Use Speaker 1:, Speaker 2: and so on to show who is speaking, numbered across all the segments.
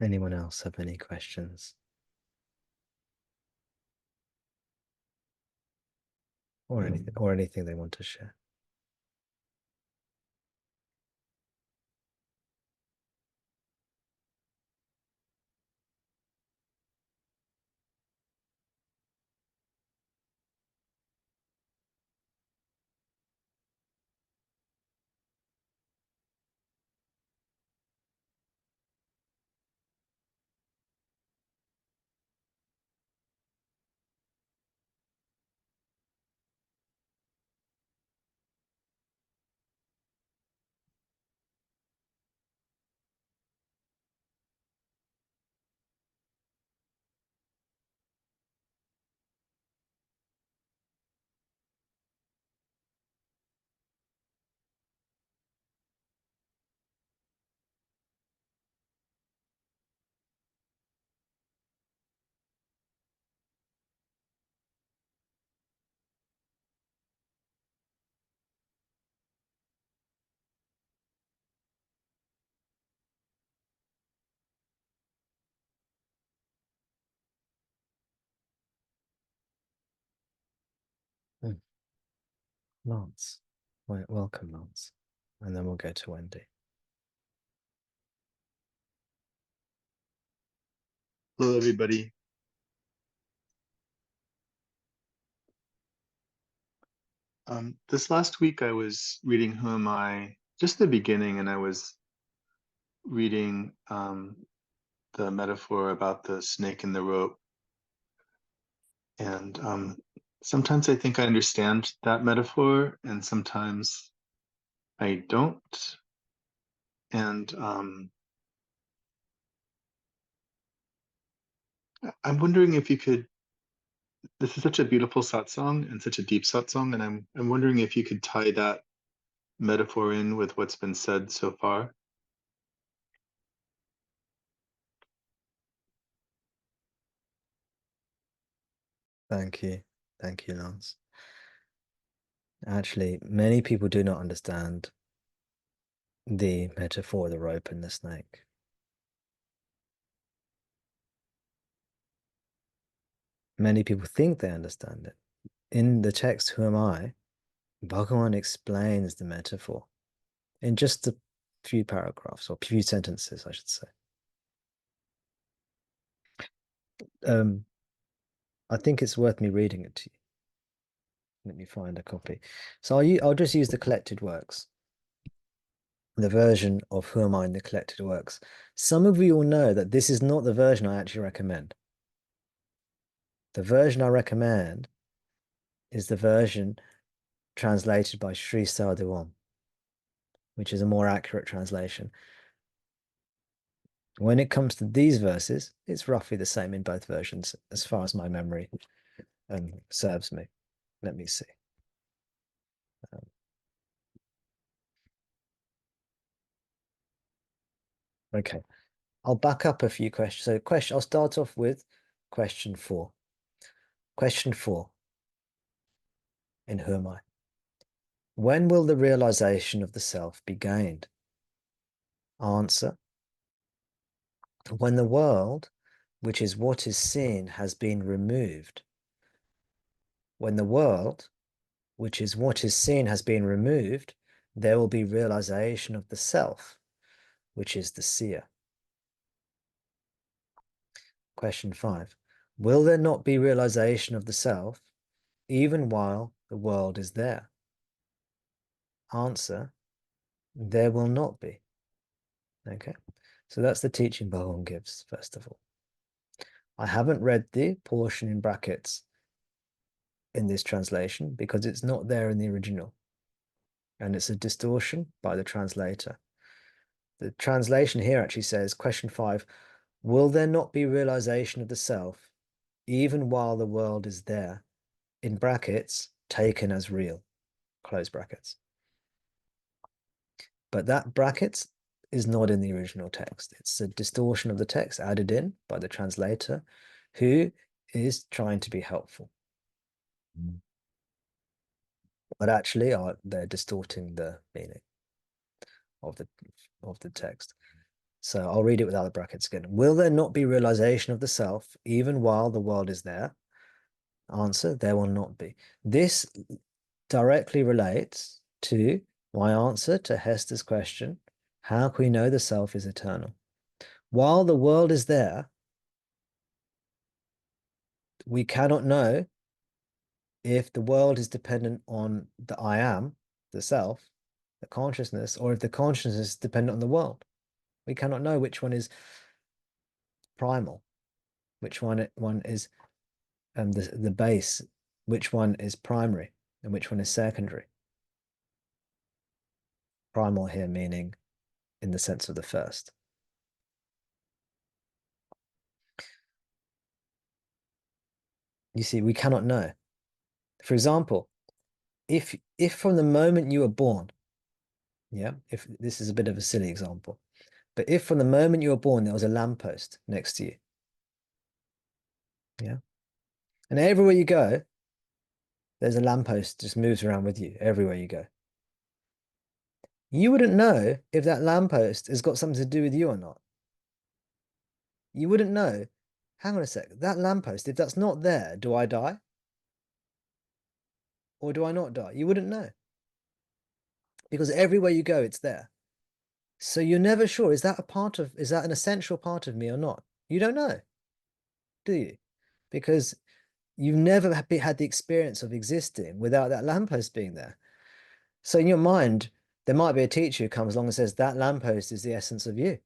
Speaker 1: Anyone else have any questions? Or anything they want to share? Hmm. Lance. Welcome, Lance. And then we'll go to Wendy.
Speaker 2: Hello, everybody. This last week, I was reading Who Am I? Just the beginning, and I was reading the metaphor about the snake and the rope. And sometimes I think I understand that metaphor, and sometimes I don't. And I'm wondering if you could. This is such a beautiful satsang and such a deep satsang, and I'm wondering if you could tie that metaphor in with what's been said so far.
Speaker 1: Thank you. Thank you, Lance. Actually, many people do not understand the metaphor of the rope and the snake. Many people think they understand it. In the text, Who Am I? Bhagavan explains the metaphor in just a few paragraphs or few sentences, I should say. I think it's worth me reading it to you. Let me find a copy. So I'll just use the collected works, the version of Who Am I in the collected works. Some of you will know that this is not the version I actually recommend. The version I recommend is the version translated by Sri Sadhuam, which is a more accurate translation. When it comes to these verses, it's roughly the same in both versions, as far as my memory serves me. Let me see. Okay, I'll back up a few questions. So I'll start off with question 4. Question 4 in Who Am I? When will the realization of the self be gained? Answer: when the world, which is what is seen, has been removed. When the world, which is what is seen, has been removed, there will be realization of the self, which is the seer. Question 5. Will there not be realization of the self even while the world is there? Answer: there will not be. Okay, so that's the teaching Bhagavan gives, first of all. I haven't read the portion in brackets in this translation because it's not there in the original, and it's a distortion by the translator. The translation here actually says, question 5, will there not be realization of the self even while the world is there? In brackets, taken as real, close brackets. But that brackets is not in the original text. It's a distortion of the text added in by the translator who is trying to be helpful. But actually they're distorting the meaning of the text. So I'll read it without the brackets again. Will there not be realization of the self even while the world is there? Answer, there will not be. This directly relates to my answer to Hester's question, how can we know the self is eternal? While the world is there, we cannot know if the world is dependent on the I am, the self, the consciousness, or if the consciousness is dependent on the world. We cannot know which one is primal, which one is the base, which one is primary, and which one is secondary. Primal here meaning in the sense of the first. You see, we cannot know. For example, if from the moment you were born, yeah, if this is a bit of a silly example, but if from the moment you were born there was a lamppost next to you, yeah, and everywhere you go, there's a lamppost just moves around with you everywhere you go. You wouldn't know if that lamppost has got something to do with you or not. You wouldn't know. Hang on a sec, that lamppost, if that's not there, do I die? Or do I not die? You wouldn't know. Because everywhere you go, it's there. So you're never sure, is that an essential part of me or not? You don't know, do you? Because you've never had the experience of existing without that lamppost being there. So in your mind, there might be a teacher who comes along and says, that lamppost is the essence of you.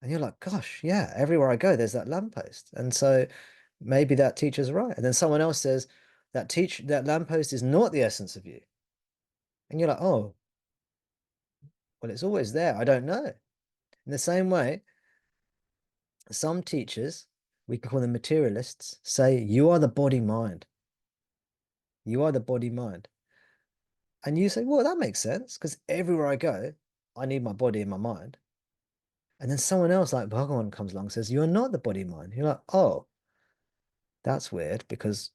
Speaker 1: And you're like, gosh, yeah, everywhere I go, there's that lamppost. And so maybe that teacher's right. And then someone else says, that lamppost is not the essence of you. And you're like, oh, well, it's always there. I don't know. In the same way, some teachers, we can call them materialists, say, you are the body mind. You are the body mind. And you say, well, that makes sense because everywhere I go, I need my body and my mind. And then someone else like Bhagavan comes along and says, you're not the body mind. You're like, oh, that's weird because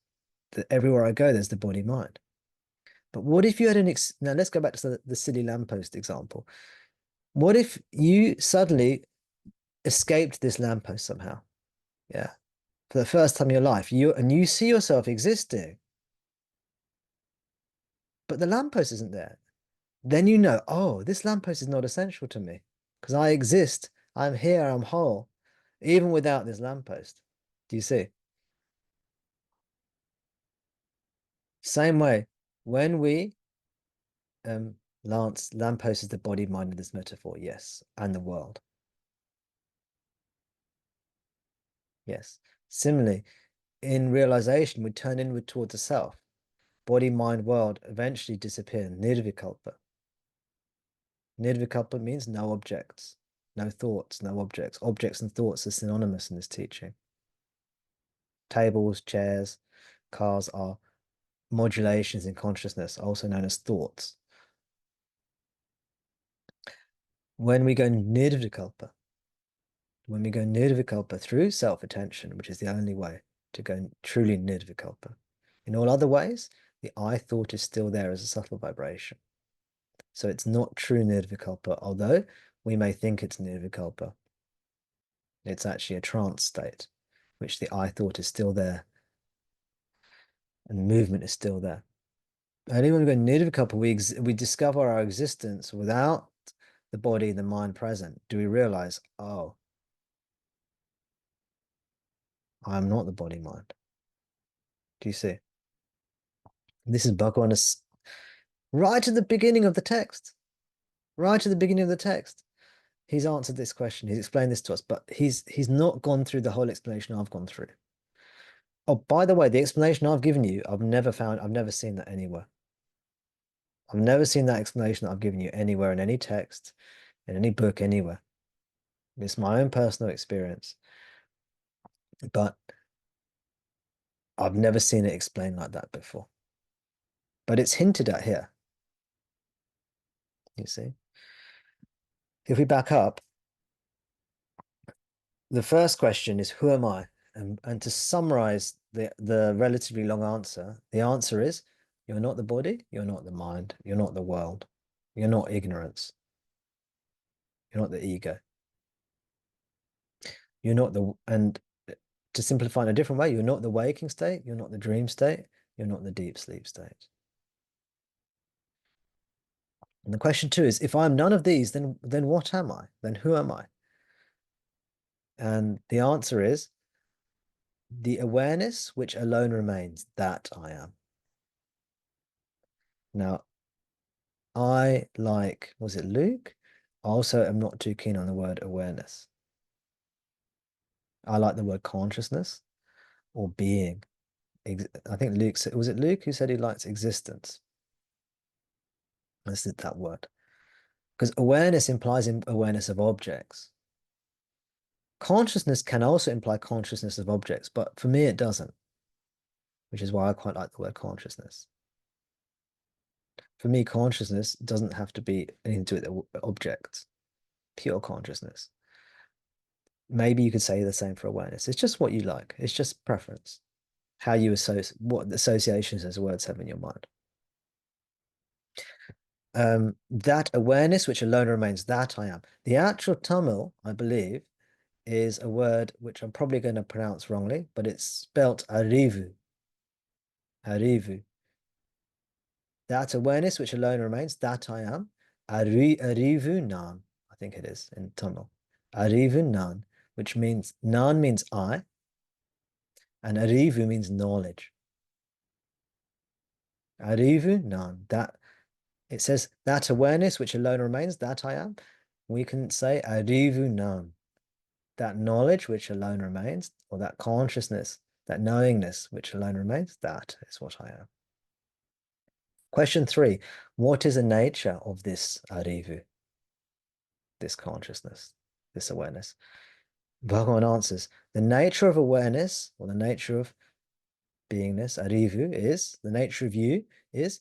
Speaker 1: everywhere I go, there's the body mind. But what if you had now let's go back to the silly lamppost example. What if you suddenly escaped this lamppost somehow? Yeah. For the first time in your life, you see yourself existing, but the lamppost isn't there. Then you know, oh, this lamppost is not essential to me because I exist. I'm here. I'm whole, even without this lamppost. Do you see? Same way, when we lamppost is the body, mind in this metaphor, yes, and the world, yes. Similarly, in realization, we turn inward towards the self. Body, mind, world eventually disappear. Nirvikalpa. Nirvikalpa means no objects, no thoughts, no objects. Objects and thoughts are synonymous in this teaching. Tables, chairs, cars are modulations in consciousness, also known as thoughts. When we go nirvikalpa, through self-attention, which is the only way to go truly nirvikalpa. In all other ways, the I thought is still there as a subtle vibration. So it's not true nirvikalpa, although we may think it's nirvikalpa. It's actually a trance state, which the I thought is still there and movement is still there. Only when we go nirvikalpa, we discover our existence without the body, the mind present. Do we realize, oh, I'm not the body mind. Do you see? This is Bhagavan right at the beginning of the text. Right at the beginning of the text. He's answered this question. He's explained this to us, but he's not gone through the whole explanation I've gone through. Oh, by the way, the explanation I've given you, I've never seen that anywhere. I've never seen that explanation that I've given you anywhere in any text, in any book, anywhere. It's my own personal experience. But I've never seen it explained like that before. But it's hinted at here. You see? If we back up, the first question is, who am I? And to summarize the relatively long answer, the answer is, you're not the body, you're not the mind, you're not the world, you're not ignorance, you're not the ego. You're not and to simplify in a different way, you're not the waking state, you're not the dream state, you're not the deep sleep state. And the question two is, if I'm none of these, then what am I? Then who am I? And the answer is the awareness which alone remains, that I am. Now, was it Luke? I also am not too keen on the word awareness. I like the word consciousness or being. I think Luke said, was it Luke who said he likes existence? Let's hit that word. Because awareness implies awareness of objects. Consciousness can also imply consciousness of objects, but for me it doesn't, which is why I quite like the word consciousness. For me, consciousness doesn't have to be anything to do with objects, pure consciousness. Maybe you could say the same for awareness. It's just what you like. It's just preference. How you associate, what associations those words have in your mind. That awareness which alone remains, that I am. The actual Tamil, I believe, is a word which I'm probably going to pronounce wrongly, but it's spelt arivu. Arivu. That awareness which alone remains, that I am. Arivu nan, I think it is in Tamil. Arivu nan, which means, nan means I, and arivu means knowledge. Arivu nan, that it says that awareness which alone remains, that I am. We can say arivu nan, that knowledge which alone remains, or that consciousness, that knowingness which alone remains, that is what I am. Question 3, what is the nature of this arivu, this consciousness, this awareness? Bhagavan answers, the nature of awareness, or the nature of beingness, arivu, is, the nature of you is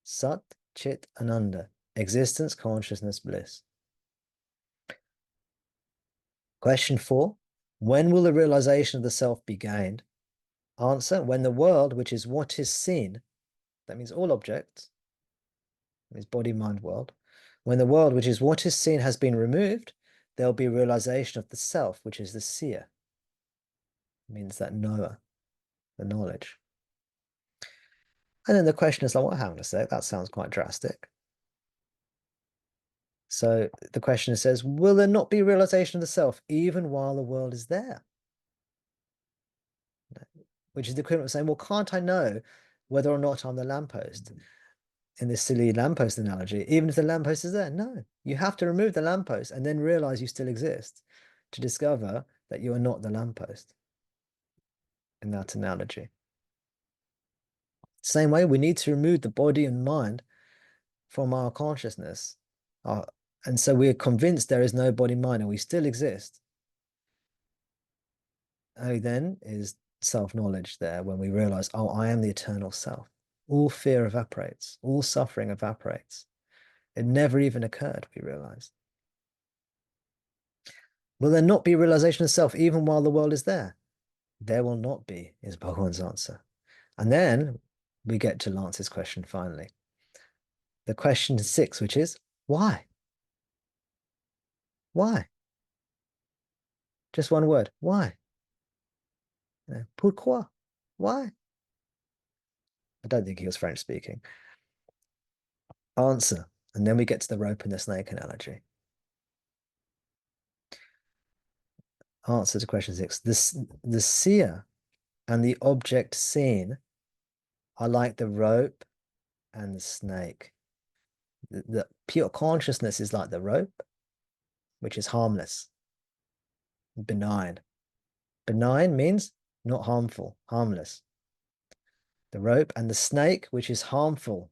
Speaker 1: Sat Chit Ananda, existence, consciousness, bliss. Question 4, when will the realization of the self be gained? Answer, when the world, which is what is seen, that means all objects, that means body, mind, world. When the world, which is what is seen, has been removed, there'll be realization of the self, which is the seer. It means that knower, the knowledge. And then the question is like, well, hang on a sec, that sounds quite drastic. So the question says, will there not be realization of the self even while the world is there? Which is the equivalent of saying, well, can't I know whether or not I'm the lamppost? In this silly lamppost analogy, even if the lamppost is there, no. You have to remove the lamppost and then realize you still exist to discover that you are not the lamppost in that analogy. Same way, we need to remove the body and mind from our consciousness. And so we're convinced there is no body mind and we still exist. Oh, then is self-knowledge there when we realize, oh, I am the eternal self. All fear evaporates, all suffering evaporates. It never even occurred, we realize. Will there not be realization of self even while the world is there? There will not be, is Bhagavan's answer. And then we get to Lance's question finally. The question 6, which is, why? Why? Just one word, why? Pourquoi? Why? I don't think he was French speaking. Answer. And then we get to the rope and the snake analogy. Answer to question 6. The seer and the object seen are like the rope and the snake. The pure consciousness is like the rope, which is harmless, benign. Benign means not harmful, harmless. The rope and the snake, which is harmful.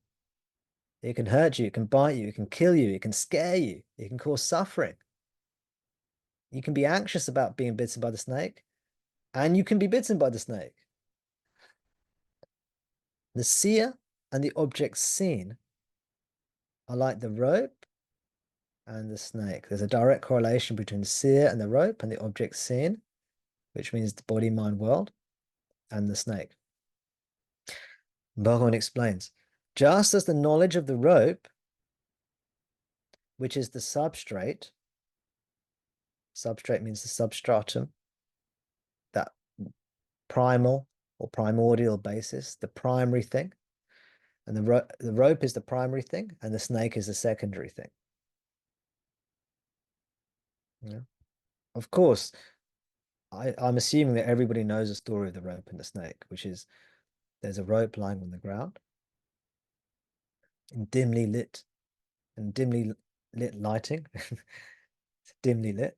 Speaker 1: It can hurt you, it can bite you, it can kill you, it can scare you, it can cause suffering. You can be anxious about being bitten by the snake, and you can be bitten by the snake. The seer and the object seen are like the rope and the snake. There's a direct correlation between the seer and the rope and the object seen, which means the body, mind, world, and the snake. Bhagavan explains, just as the knowledge of the rope, which is the substrate, Substrate means the substratum, that primal or primordial basis, the primary thing. And the rope is the primary thing, and the snake is the secondary thing. Yeah. Of course, I'm assuming that everybody knows the story of the rope and the snake, which is there's a rope lying on the ground in dimly lit lighting. It's dimly lit.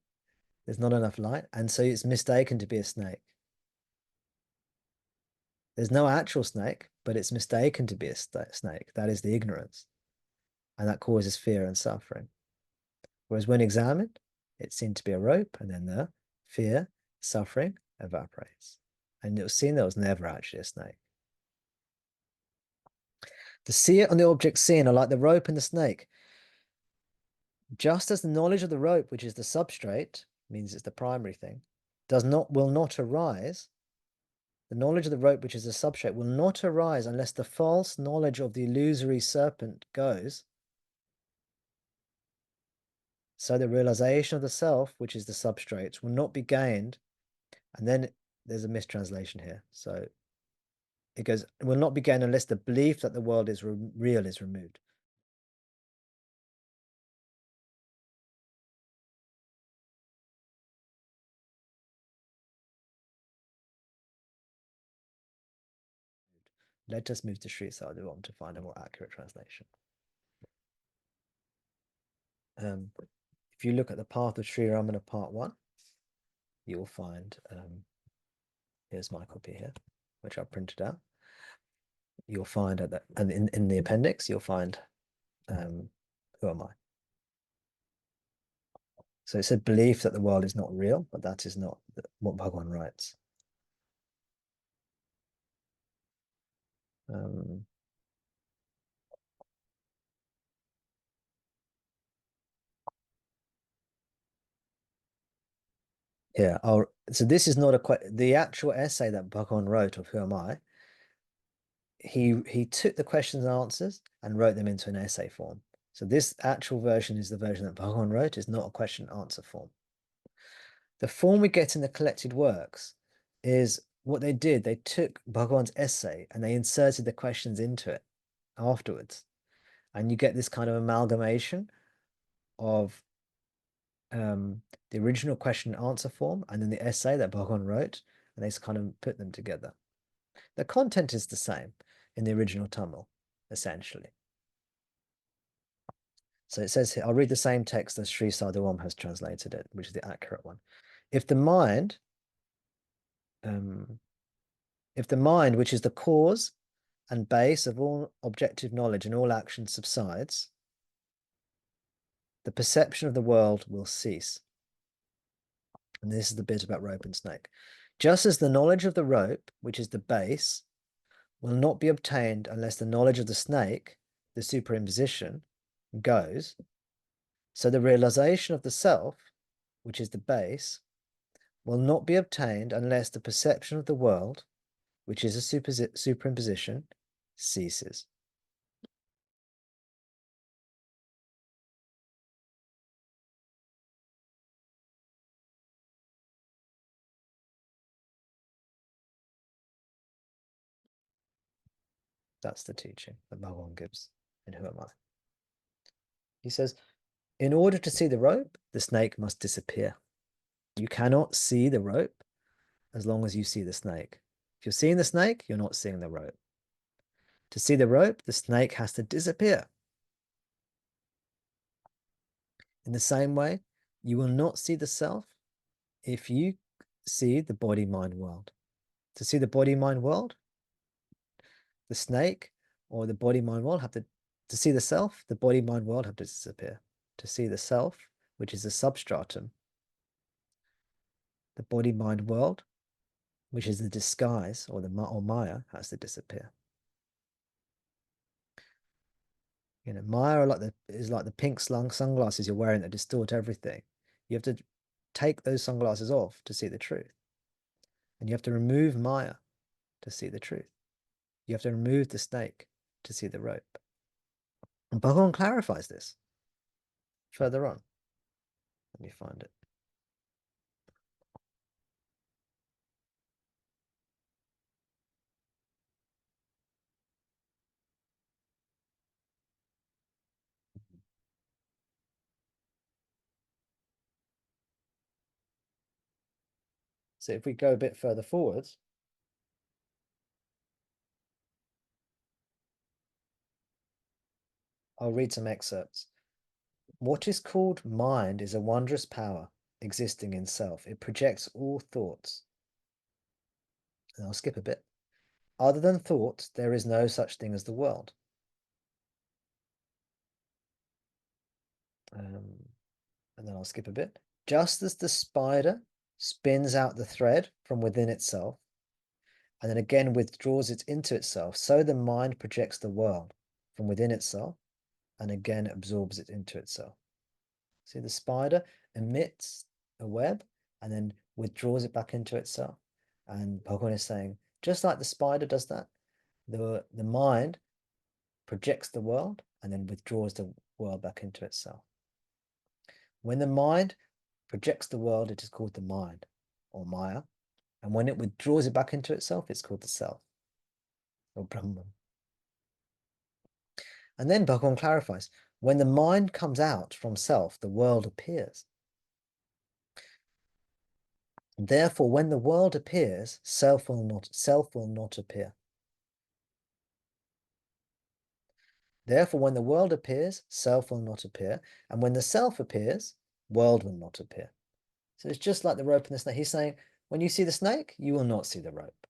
Speaker 1: There's not enough light, and so it's mistaken to be a snake. There's no actual snake, but it's mistaken to be a snake. That is the ignorance, and that causes fear and suffering. Whereas when examined, it's seen to be a rope, and then the fear, suffering evaporates. And you'll see there was never actually a snake. The seer and the object seen are like the rope and the snake. Just as the knowledge of the rope, which is the substrate, means it's the primary thing, will not arise. The knowledge of the rope, which is the substrate, will not arise unless the false knowledge of the illusory serpent goes. So the realization of the self, which is the substrate, will not be gained. And then there's a mistranslation here. So it goes, it will not be gained unless the belief that the world is real is removed. Let us move to Sri Sadhuvam to find a more accurate translation. If you look at the path of Sri Ramana part 1, you will find, here's my copy here, which I printed out. You'll find at the, and in the appendix, you'll find, who am I? So it said belief that the world is not real, but that is not what Bhagavan writes. Yeah, so this is not the actual essay that Bhagavan wrote of Who Am I? He took the questions and answers and wrote them into an essay form. So this actual version is the version that Bhagavan wrote, is not a question and answer form. The form we get in the collected works is what they did. They took Bhagavan's essay and they inserted the questions into it afterwards. And you get this kind of amalgamation of the original question and answer form and then the essay that Bhagavan wrote, and they kind of put them together. The content is the same in the original Tamil, essentially. So it says here, I'll read the same text as Sri Sadhuvam has translated it, which is the accurate one. If the mind, which is the cause and base of all objective knowledge and all action subsides, the perception of the world will cease. And this is the bit about rope and snake. Just as the knowledge of the rope, which is the base, will not be obtained unless the knowledge of the snake, the superimposition, goes, so the realization of the self, which is the base, will not be obtained unless the perception of the world, which is a superimposition, ceases. That's the teaching that Bhagavan gives in Who Am I? He says, in order to see the rope, the snake must disappear. You cannot see the rope as long as you see the snake. If you're seeing the snake, you're not seeing the rope. To see the rope, the snake has to disappear. In the same way, you will not see the self if you see the body-mind world. To see the body-mind world, the snake or the body-mind world to see the self, the body-mind world have to disappear. To see the self, which is the substratum, the body-mind world, which is the disguise or Maya, has to disappear. You know, Maya is like the pink sunglasses you're wearing that distort everything. You have to take those sunglasses off to see the truth. And you have to remove Maya to see the truth. You have to remove the snake to see the rope. And Bhagavan clarifies this further on. Let me find it. So if we go a bit further forwards, I'll read some excerpts. What is called mind is a wondrous power existing in self. It projects all thoughts. And I'll skip a bit. Other than thoughts, there is no such thing as the world. And then I'll skip a bit. Just as the spider spins out the thread from within itself, and then again withdraws it into itself, so the mind projects the world from within itself, and again absorbs it into itself. See, the spider emits a web and then withdraws it back into itself. And Bhagavan is saying, just like the spider does that, the mind projects the world and then withdraws the world back into itself. When the mind projects the world, it is called the mind or Maya. And when it withdraws it back into itself, it's called the self or Brahman. And then Bhagavan clarifies, when the mind comes out from self, the world appears. Therefore, when the world appears, self will not appear. Therefore, when the world appears, self will not appear. And when the self appears, world will not appear. So it's just like the rope and the snake. He's saying, when you see the snake, you will not see the rope.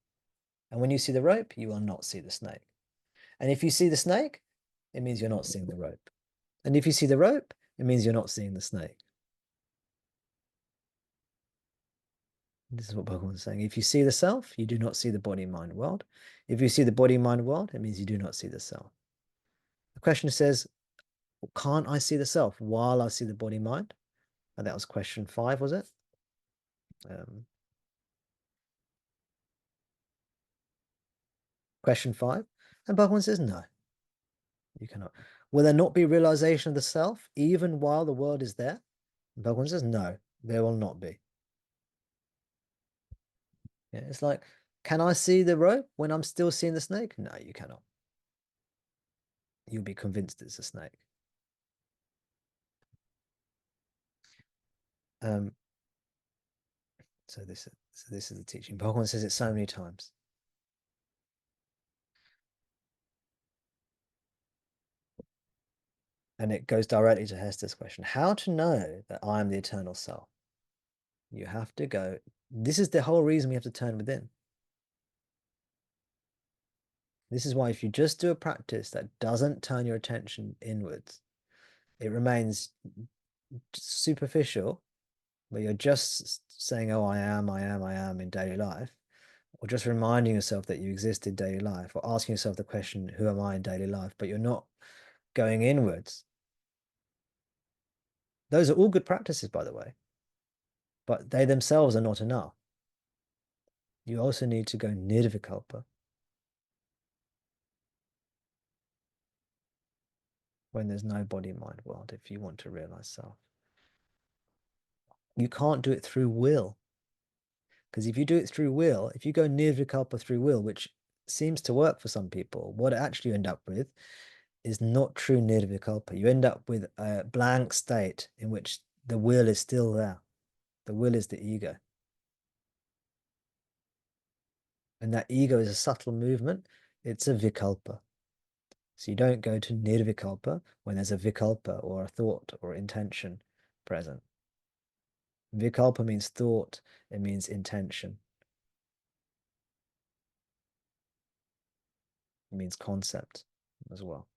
Speaker 1: And when you see the rope, you will not see the snake. And if you see the snake, it means you're not seeing the rope. And if you see the rope, it means you're not seeing the snake. This is what Bhagavan is saying. If you see the self, you do not see the body-mind world. If you see the body-mind world, it means you do not see the self. The question says, well, can't I see the self while I see the body-mind? And that was question 5, was it? Question 5. And Bhagavan says, no, you cannot. Will there not be realization of the self even while the world is there? And Bhagavan says, no, there will not be. Yeah, it's like, can I see the rope when I'm still seeing the snake? No, you cannot. You'll be convinced it's a snake. Um, so this is the teaching. Bhagavan says it so many times. And it goes directly to Hester's question. How to know that I am the eternal self? You have to go. This is the whole reason we have to turn within. This is why if you just do a practice that doesn't turn your attention inwards, it remains superficial, where you're just saying, oh, I am in daily life, or just reminding yourself that you exist in daily life, or asking yourself the question, who am I in daily life? But you're not going inwards. Those are all good practices, by the way, but they themselves are not enough. You also need to go nirvikalpa, when there's no body-mind world, if you want to realize self. You can't do it through will. Because if you do it through will, if you go nirvikalpa through will, which seems to work for some people, what actually you end up with is not true nirvikalpa. You end up with a blank state in which the will is still there. The will is the ego. And that ego is a subtle movement. It's a vikalpa. So you don't go to nirvikalpa when there's a vikalpa or a thought or intention present. Vikalpa means thought, it means intention. It means concept as well.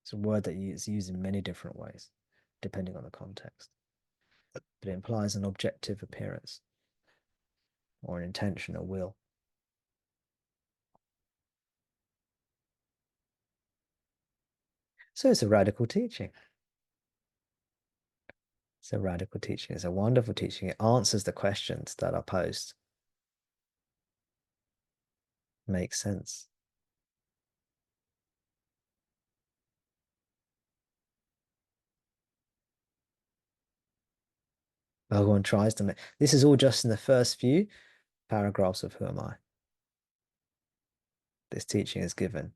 Speaker 1: It's a word that is used in many different ways, depending on the context. But it implies an objective appearance or an intention or will. So it's a radical teaching. It's a radical teaching. It's a wonderful teaching. It answers the questions that are posed. Makes sense. Bhagavan tries to make this is all just in the first few paragraphs of Who Am I? This teaching is given.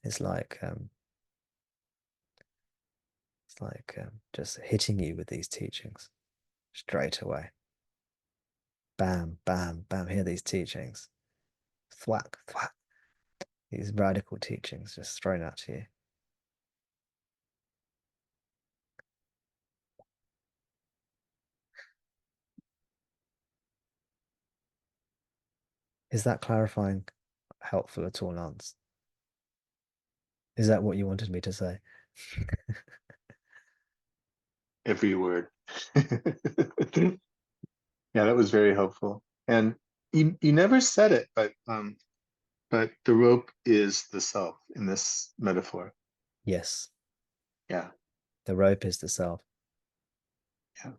Speaker 1: It's like just hitting you with these teachings straight away. bam, bam, bam. Hear these teachings. Thwack, thwack. These radical teachings just thrown out to you. Is that clarifying, helpful at all, Lance? Is that what you wanted me to say?
Speaker 2: Every word. Yeah, that was very helpful. And you never said it, but the rope is the self in this metaphor.
Speaker 1: Yes,
Speaker 2: Yeah,
Speaker 1: the rope is the self.
Speaker 2: yeah,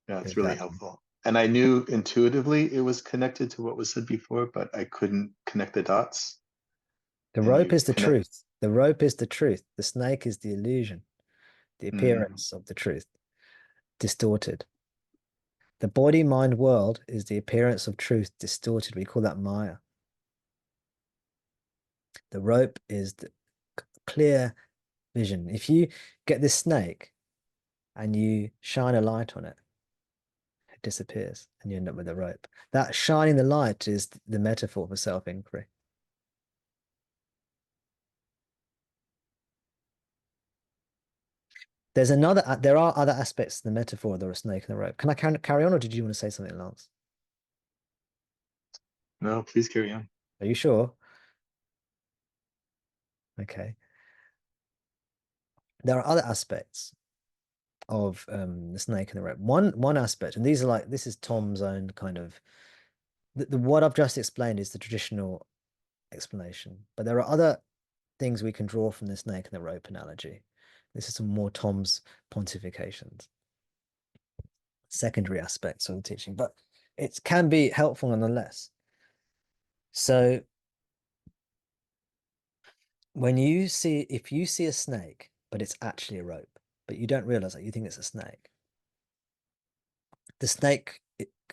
Speaker 2: yeah, it's really
Speaker 1: Exactly.
Speaker 2: helpful. And I knew intuitively it was connected to what was said before, but I couldn't connect the dots.
Speaker 1: The
Speaker 2: And
Speaker 1: rope
Speaker 2: you
Speaker 1: is the
Speaker 2: connect.
Speaker 1: truth. The rope is the truth. The snake is the illusion, the
Speaker 2: Mm,
Speaker 1: appearance of the truth, distorted. The body mind world is the appearance of truth distorted. We call that Maya. The rope is the clear vision. If you get this snake and you shine a light on it, it disappears and you end up with a rope. That shining the light is the metaphor for self-inquiry. There are other aspects to the metaphor of the snake and the rope. Can I carry on, or did you want to say something, Lance?
Speaker 2: no, please carry on.
Speaker 1: Are you sure? Okay. There are other aspects of the snake and the rope. One aspect, and this is Tom's own kind of what I've just explained is the traditional explanation, but there are other things we can draw from the snake and the rope analogy. This is some more Tom's pontifications, secondary aspects of the teaching, but it can be helpful nonetheless. So if you see a snake, but it's actually a rope, but you don't realize that, you think it's a snake. The snake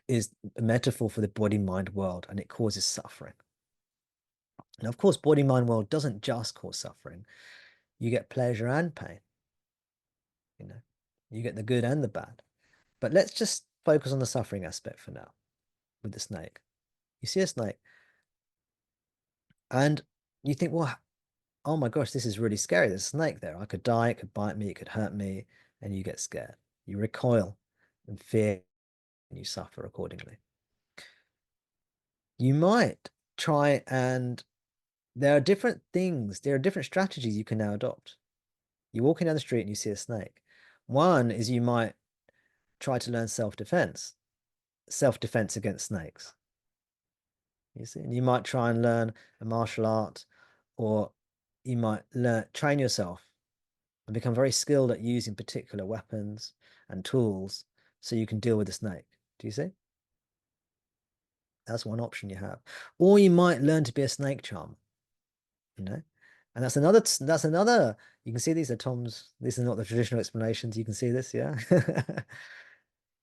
Speaker 1: is a metaphor for the body-mind world, and it causes suffering. And of course, body-mind world doesn't just cause suffering. You get pleasure and pain. You get the good and the bad. But let's just focus on the suffering aspect for now with the snake. You see a snake and you think, well, oh my gosh, this is really scary. There's a snake there. I could die, it could bite me, it could hurt me, and you get scared. You recoil and fear, and you suffer accordingly. You might try and there are different things, there are different strategies you can now adopt. You're walking down the street and you see a snake. One is you might try to learn self-defense against snakes. You see, and you might try and learn a martial art, or you might train yourself and become very skilled at using particular weapons and tools so you can deal with the snake. Do you see? That's one option you have. Or you might learn to be a snake charmer, And that's another, you can see these are Tom's, these are not the traditional explanations. You can see this, yeah?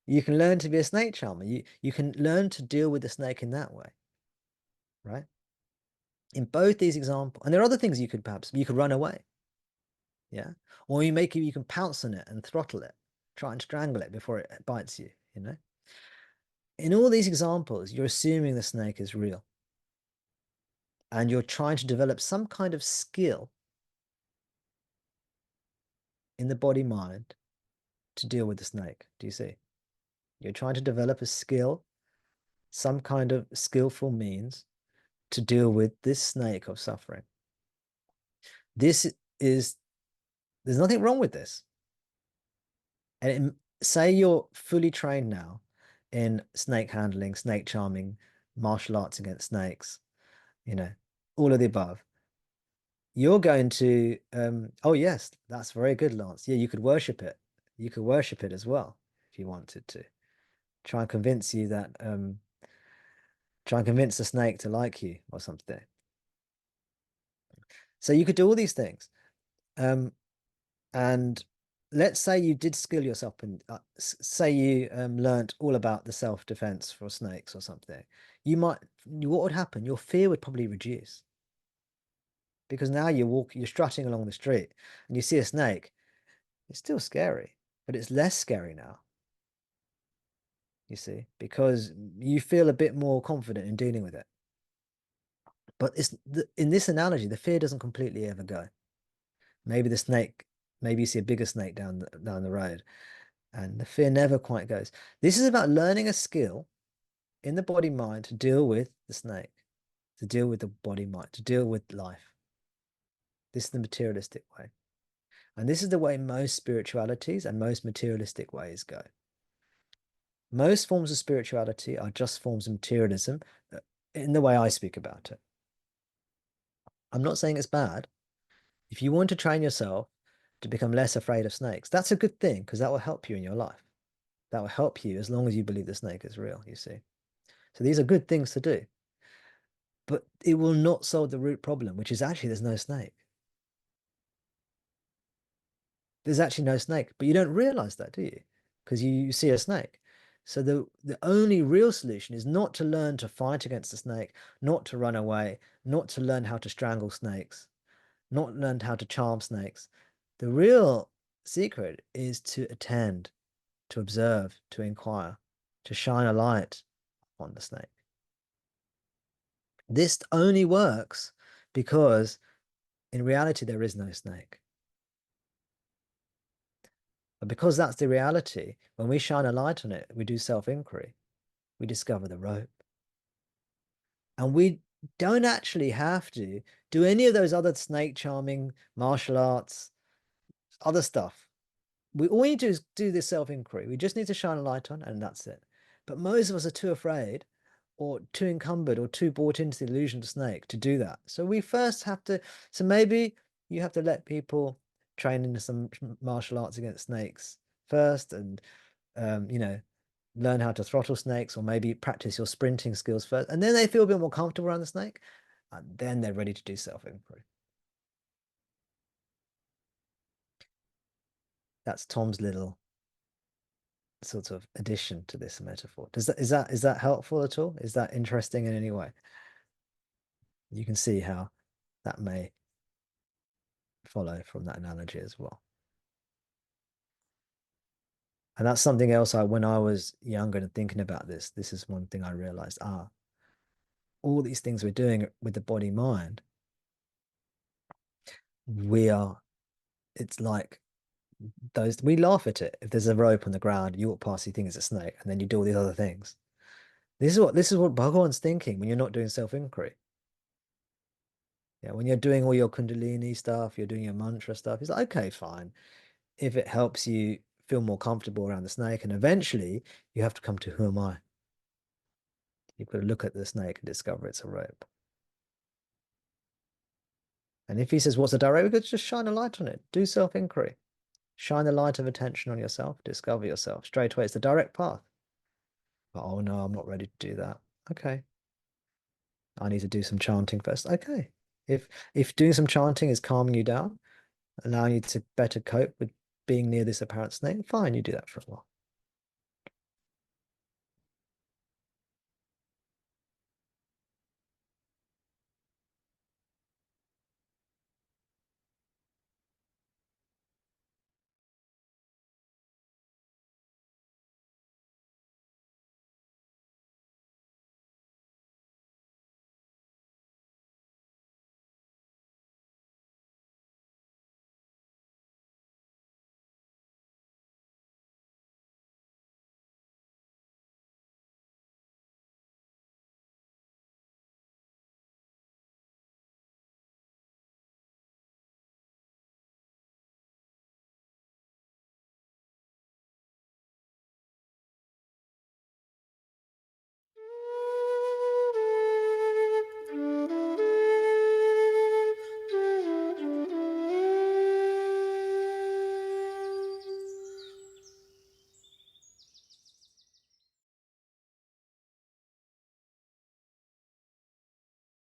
Speaker 1: You can learn to be a snake charmer. You can learn to deal with the snake in that way, right? In both these examples, and there are other things you could run away, yeah, or you can pounce on it and throttle it, try and strangle it before it bites you. In all these examples, you're assuming the snake is real, and you're trying to develop some kind of skill in the body mind to deal with the snake. Do you see? You're trying to develop a skill, some kind of skillful means to deal with this snake of suffering. This is There's nothing wrong with this. And say you're fully trained now in snake handling, snake charming, martial arts against snakes, you know, all of the above. You're going to, oh yes, that's very good, Lance. Yeah, you could worship it. You could worship it as well if you wanted to. Try and convince you that, try and convince the snake to like you or something. So you could do all these things. And let's say you did skill yourself and say you learnt all about the self-defense for snakes or something. What would happen? Your fear would probably reduce because now you're strutting along the street and you see a snake. It's still scary, but it's less scary now. you see, because you feel a bit more confident in dealing with it. But in this analogy, the fear doesn't completely ever go. Maybe the snake, maybe you see a bigger snake down the road, and the fear never quite goes. This is about learning a skill in the body mind to deal with the snake, to deal with the body mind, to deal with life. This is the materialistic way. And this is the way most spiritualities and most materialistic ways go. Most forms of spirituality are just forms of materialism in the way I speak about it. I'm not saying it's bad. If you want to train yourself to become less afraid of snakes, that's a good thing because that will help you in your life. That will help you as long as you believe the snake is real, you see. So these are good things to do. But it will not solve the root problem, which is actually there's no snake. There's actually no snake, but you don't realize that, do you? Because you see a snake. So the only real solution is not to learn to fight against the snake, not to run away, not to learn how to strangle snakes, not learn how to charm snakes. The real secret is to attend, to observe, to inquire, to shine a light on the snake. This only works because in reality there is no snake. But because that's the reality, when we shine a light on it, we do self-inquiry, we discover the rope. And we don't actually have to do any of those other snake charming, martial arts, other stuff. All we need to do is do this self-inquiry. We just need to shine a light on, and that's it. But most of us are too afraid or too encumbered or too bought into the illusion of snake to do that. So we first have to, so maybe you have to let people train in some martial arts against snakes first and, learn how to throttle snakes or maybe practice your sprinting skills first. And then they feel a bit more comfortable around the snake and then they're ready to do self-inquiry. That's Tom's little sort of addition to this metaphor. Is that helpful at all? Is that interesting in any way? You can see how that may follow from that analogy as well. And that's something else when I was younger and thinking about this is one thing I realized, all these things we're doing with the body mind, it's like we laugh at it. If there's a rope on the ground, you walk past, you think it's a snake, and then you do all these other things. This is what Bhagawan's thinking when you're not doing self-inquiry. Yeah, when you're doing all your Kundalini stuff, you're doing your mantra stuff, it's like, okay, fine. If it helps you feel more comfortable around the snake, and eventually you have to come to who am I? You've got to look at the snake and discover it's a rope. And if he says, what's a direct? We could just shine a light on it. Do self-inquiry. Shine the light of attention on yourself. Discover yourself. Straight away, it's the direct path. But, oh no, I'm not ready to do that. Okay. I need to do some chanting first. Okay. If doing some chanting is calming you down, allowing you to better cope with being near this apparent snake, fine, you do that for a while.